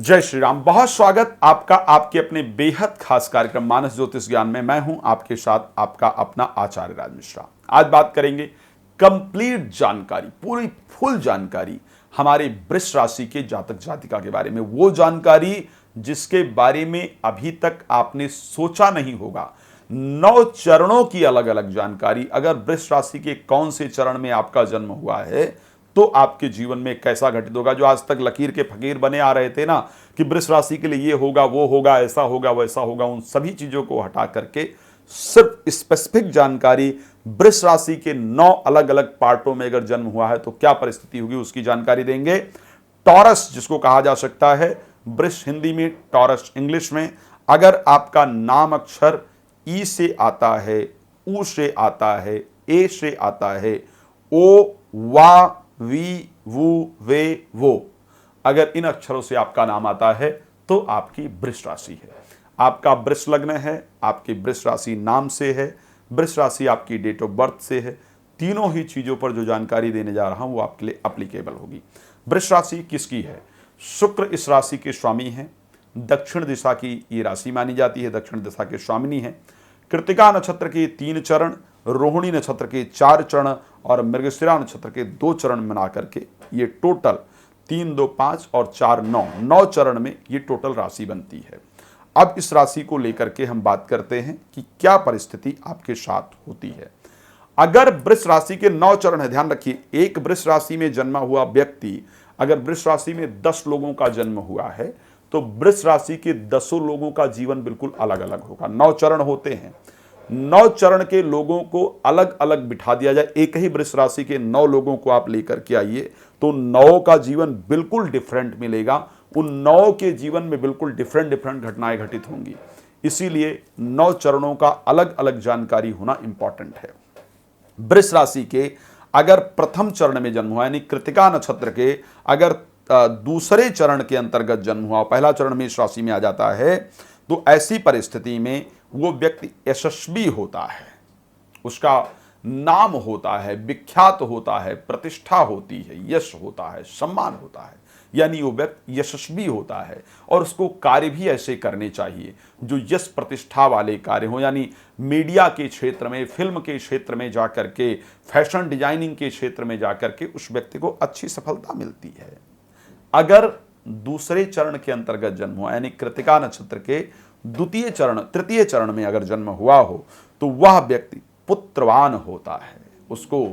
जय श्री राम। बहुत स्वागत आपका आपके अपने बेहद खास कार्यक्रम मानस ज्योतिष ज्ञान में। मैं हूं आपके साथ आपका अपना आचार्य राज मिश्रा। आज बात करेंगे कंप्लीट जानकारी, पूरी फुल जानकारी हमारे वृष राशि के जातक जातिका के बारे में। वो जानकारी जिसके बारे में अभी तक आपने सोचा नहीं होगा। 9 चरणों की अलग अलग जानकारी। अगर वृष राशि के कौन से चरण में आपका जन्म हुआ है तो आपके जीवन में कैसा घटित होगा। जो आज तक लकीर के फकीर बने आ रहे थे ना कि वृष राशि के लिए ये होगा, वो होगा, ऐसा होगा, वैसा होगा, उन सभी चीजों को हटा करके सिर्फ स्पेसिफिक जानकारी वृष राशि के 9 अलग अलग पार्टों में अगर जन्म हुआ है तो क्या परिस्थिति होगी उसकी जानकारी देंगे। टॉरस जिसको कहा जा सकता है, वृष हिंदी में, टॉरस इंग्लिश में। अगर आपका नाम अक्षर ई से आता है, ऊ से आता है, ए से आता है, ओ, वा, वी, वु, वे, वो, अगर इन अक्षरों से आपका नाम आता है तो आपकी वृष राशि है। आपका वृष लग्न है, आपकी वृष राशि नाम से है, वृष राशि आपकी डेट ऑफ बर्थ से है। तीनों ही चीजों पर जो जानकारी देने जा रहा हूं वो आपके लिए एप्लीकेबल होगी। वृष राशि किसकी है? शुक्र इस राशि के स्वामी हैं। दक्षिण दिशा की ये राशि मानी जाती है, दक्षिण दिशा के स्वामिनी है। कृतिका नक्षत्र के 3 चरण, रोहिणी नक्षत्र के 4 चरण और मृगशिरा नक्षत्र के 2 चरण बना करके ये टोटल 3, 2, 5 और 4, 9 चरण में ये टोटल राशि बनती है। अब इस राशि को लेकर के हम बात करते हैं कि क्या परिस्थिति आपके साथ होती है। अगर वृष राशि के 9 चरण है, ध्यान रखिए, एक वृष राशि में जन्मा हुआ व्यक्ति, अगर वृष राशि में 10 लोगों का जन्म हुआ है तो वृष राशि के 10 लोगों का जीवन बिल्कुल अलग अलग होगा। 9 चरण होते हैं, 9 चरण के लोगों को अलग अलग बिठा दिया जाए। एक ही वृष राशि के 9 लोगों को आप लेकर के आइए तो 9 का जीवन बिल्कुल डिफरेंट मिलेगा। उन 9 के जीवन में बिल्कुल डिफरेंट घटनाएं घटित होंगी। इसीलिए 9 चरणों का अलग अलग जानकारी होना इंपॉर्टेंट है। वृष राशि के अगर प्रथम चरण में जन्म हुआ, यानी कृतिका नक्षत्र के अगर दूसरे चरण के अंतर्गत जन्म हुआ, पहला चरण में इस राशि में आ जाता है, तो ऐसी परिस्थिति में वो व्यक्ति यशस्वी होता है, उसका नाम होता है, विख्यात होता है, प्रतिष्ठा होती है, यश होता है, सम्मान होता है, यानी वो व्यक्ति यशस्वी होता है। और उसको कार्य भी ऐसे करने चाहिए जो यश प्रतिष्ठा वाले कार्य हो, यानी मीडिया के क्षेत्र में, फिल्म के क्षेत्र में जाकर के, फैशन डिजाइनिंग के क्षेत्र में जाकर के उस व्यक्ति को अच्छी सफलता मिलती है। अगर दूसरे चरण के अंतर्गत जन्म हुआ, यानी कृतिका नक्षत्र के द्वितीय चरण, तृतीय चरण में अगर जन्म हुआ हो तो वह व्यक्ति पुत्रवान होता है, उसको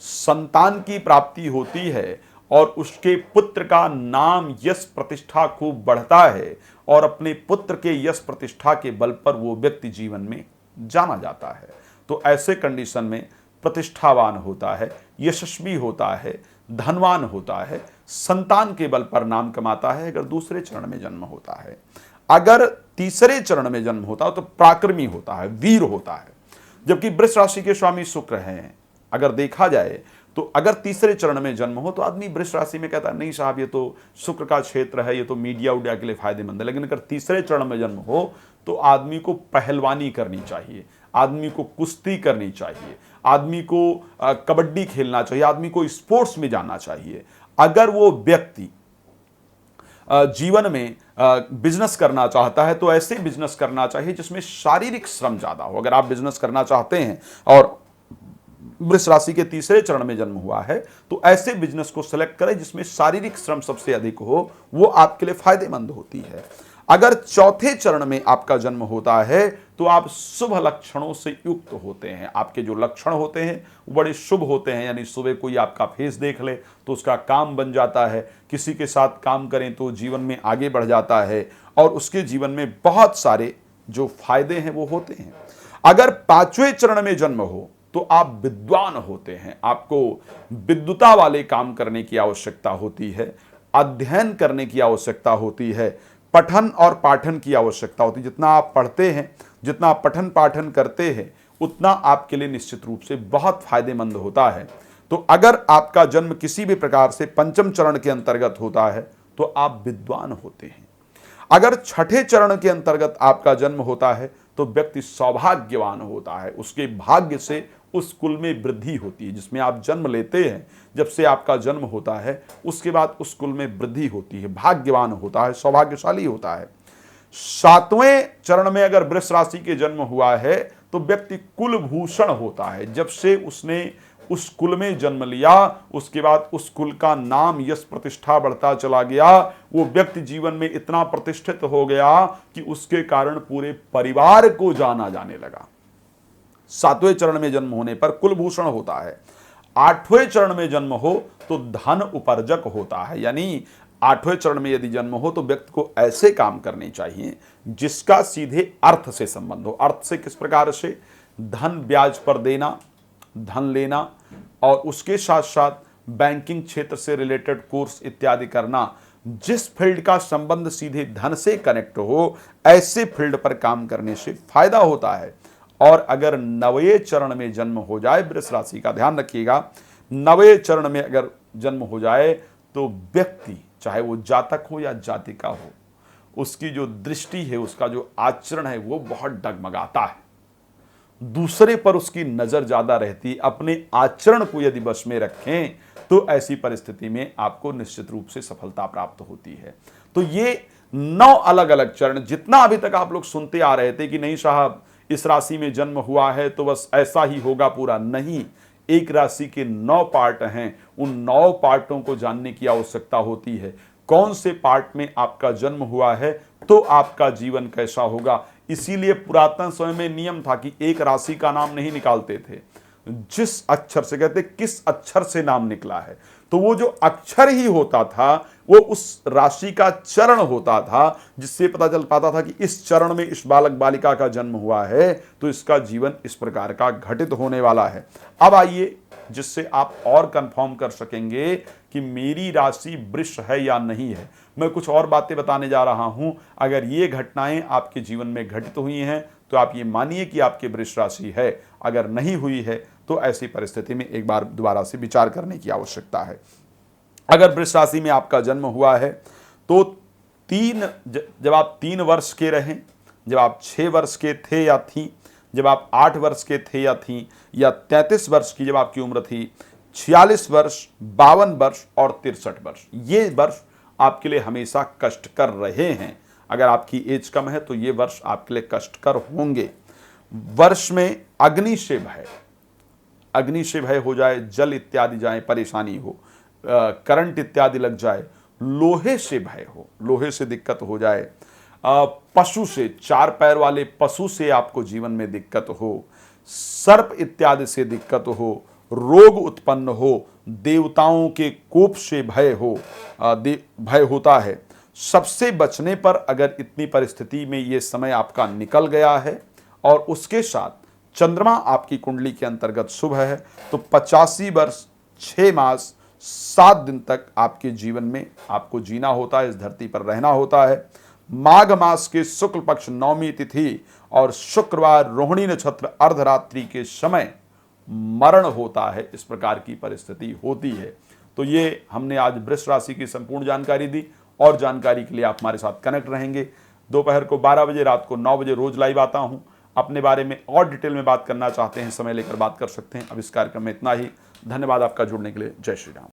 संतान की प्राप्ति होती है और उसके पुत्र का नाम, यश, प्रतिष्ठा खूब बढ़ता है और अपने पुत्र के यश प्रतिष्ठा के बल पर वो व्यक्ति जीवन में जाना जाता है। तो ऐसे कंडीशन में प्रतिष्ठावान होता है, यशस्वी होता है, धनवान होता है, संतान के बल पर नाम कमाता है अगर दूसरे चरण में जन्म होता है। अगर तीसरे चरण में जन्म होता है तो पराक्रमी होता है, वीर होता है। जबकि वृष राशि के स्वामी शुक्र हैं, अगर देखा जाए तो अगर तीसरे चरण में जन्म हो तो आदमी वृष राशि में कहता है नहीं साहब ये तो शुक्र का क्षेत्र है, ये तो मीडिया उडिया के लिए फायदेमंद है। लेकिन अगर तीसरे चरण में जन्म हो तो आदमी को पहलवानी करनी चाहिए, आदमी को कुश्ती करनी चाहिए, आदमी को कबड्डी खेलना चाहिए, आदमी को स्पोर्ट्स में जाना चाहिए। अगर वो व्यक्ति जीवन में बिजनेस करना चाहता है तो ऐसे बिजनेस करना चाहिए जिसमें शारीरिक श्रम ज्यादा हो। अगर आप बिजनेस करना चाहते हैं और वृष राशि के तीसरे चरण में जन्म हुआ है तो ऐसे बिजनेस को सिलेक्ट करें जिसमें शारीरिक श्रम सबसे अधिक हो, वो आपके लिए फायदेमंद होती है। अगर चौथे चरण में आपका जन्म होता है तो आप शुभ लक्षणों से युक्त होते हैं। आपके जो लक्षण होते हैं वो बड़े शुभ होते हैं, यानी सुबह कोई आपका फेस देख ले तो उसका काम बन जाता है, किसी के साथ काम करें तो जीवन में आगे बढ़ जाता है और उसके जीवन में बहुत सारे जो फायदे हैं वो होते हैं। अगर 5वें चरण में जन्म हो तो आप विद्वान होते हैं, आपको विद्वता वाले काम करने की आवश्यकता होती है, अध्ययन करने की आवश्यकता होती है, पठन और पाठन की आवश्यकता होती है। जितना आप पढ़ते हैं, जितना आप पठन पाठन करते हैं उतना आपके लिए निश्चित रूप से बहुत फायदेमंद होता है। तो अगर आपका जन्म किसी भी प्रकार से 5वें चरण के अंतर्गत होता है तो आप विद्वान होते हैं। अगर छठे चरण के अंतर्गत आपका जन्म होता है तो व्यक्ति सौभाग्यवान होता है, उसके भाग्य से उस कुल में वृद्धि होती है। जिसमें आप जन्म लेते हैं, जब से आपका जन्म होता है उसके बाद उस कुल में वृद्धि होती है, भाग्यवान होता है, सौभाग्यशाली होता है। सातवें चरण में अगर वृष राशि के जन्म हुआ है तो व्यक्ति कुलभूषण होता है। जब से उसने उस कुल में जन्म लिया उसके बाद उस कुल का नाम यश प्रतिष्ठा बढ़ता चला गया, वो व्यक्ति जीवन में इतना प्रतिष्ठित हो गया कि उसके कारण पूरे परिवार को जाना जाने लगा। सातवें चरण में जन्म होने पर कुलभूषण होता है। आठवें चरण में जन्म हो तो धन उपार्जक होता है, यानी आठवें चरण में यदि जन्म हो तो व्यक्ति को ऐसे काम करने चाहिए जिसका सीधे अर्थ से संबंध हो। अर्थ से किस प्रकार से? धन ब्याज पर देना, धन लेना, और उसके साथ साथ बैंकिंग क्षेत्र से रिलेटेड कोर्स इत्यादि करना। जिस फील्ड का संबंध सीधे धन से कनेक्ट हो ऐसे फील्ड पर काम करने से फायदा होता है। और अगर नवें चरण में जन्म हो जाए, वृष राशि का ध्यान रखिएगा, नवें चरण में अगर जन्म हो जाए तो व्यक्ति चाहे वो जातक हो या जातिका हो, उसकी जो दृष्टि है, उसका जो आचरण है वो बहुत डगमगाता है, दूसरे पर उसकी नजर ज्यादा रहती। अपने आचरण को यदि बस में रखें तो ऐसी परिस्थिति में आपको निश्चित रूप से सफलता प्राप्त होती है। तो ये 9 अलग अलग चरण, जितना अभी तक आप लोग सुनते आ रहे थे कि नहीं साहब इस राशि में जन्म हुआ है तो बस ऐसा ही होगा, पूरा नहीं। एक राशि के 9 पार्ट हैं, उन 9 पार्टों को जानने की आवश्यकता होती है। कौन से पार्ट में आपका जन्म हुआ है तो आपका जीवन कैसा होगा। इसीलिए पुरातन समय में नियम था कि एक राशि का नाम नहीं निकालते थे, जिस अक्षर से, कहते किस अक्षर से नाम निकला है, तो वो जो अक्षर ही होता था वो उस राशि का चरण होता था, जिससे पता चल पाता था कि इस चरण में इस बालक बालिका का जन्म हुआ है तो इसका जीवन इस प्रकार का घटित होने वाला है। अब आइए जिससे आप और कंफर्म कर सकेंगे कि मेरी राशि वृष है या नहीं है, मैं कुछ और बातें बताने जा रहा हूं। अगर ये घटनाएं आपके जीवन में घटित हुई हैं तो आप ये मानिए कि आपकी वृष राशि है। अगर नहीं हुई है तो ऐसी परिस्थिति में एक बार दोबारा से विचार करने की आवश्यकता है। अगर वृष राशि में आपका जन्म हुआ है तो जब आप 3 वर्ष के रहें, जब आप 6 वर्ष के थे या थी, जब आप 8 वर्ष के थे या थी, या 33 वर्ष की जब आपकी उम्र थी, 46 वर्ष, 52 वर्ष और 63 वर्ष, ये वर्ष आपके लिए हमेशा कष्टकर रहे हैं। अगर आपकी एज कम है तो ये वर्ष आपके लिए कष्टकर होंगे। वर्ष में अग्नि से भय हो जाए, जल इत्यादि जाए, परेशानी हो, करंट इत्यादि लग जाए, लोहे से भय हो, लोहे से दिक्कत हो जाए, पशु से, 4 पैर वाले पशु से आपको जीवन में दिक्कत हो, सर्प इत्यादि से दिक्कत हो, रोग उत्पन्न हो, देवताओं के कोप से भय होता है। सबसे बचने पर अगर इतनी परिस्थिति में ये समय आपका निकल गया है और उसके साथ चंद्रमा आपकी कुंडली के अंतर्गत शुभ है तो 85 वर्ष 6 मास 7 दिन तक आपके जीवन में आपको जीना होता है, इस धरती पर रहना होता है। माघ मास के शुक्ल पक्ष 9वीं तिथि और शुक्रवार रोहिणी नक्षत्र अर्धरात्रि के समय मरण होता है। इस प्रकार की परिस्थिति होती है। तो ये हमने आज वृष राशि की संपूर्ण जानकारी दी। और जानकारी के लिए आप हमारे साथ कनेक्ट रहेंगे। दोपहर को 12 बजे, रात को 9 बजे रोज लाइव आता हूं। अपने बारे में और डिटेल में बात करना चाहते हैं, समय लेकर बात कर सकते हैं। अब इस कार्यक्रम में इतना ही। धन्यवाद आपका जुड़ने के लिए। जय श्री राम।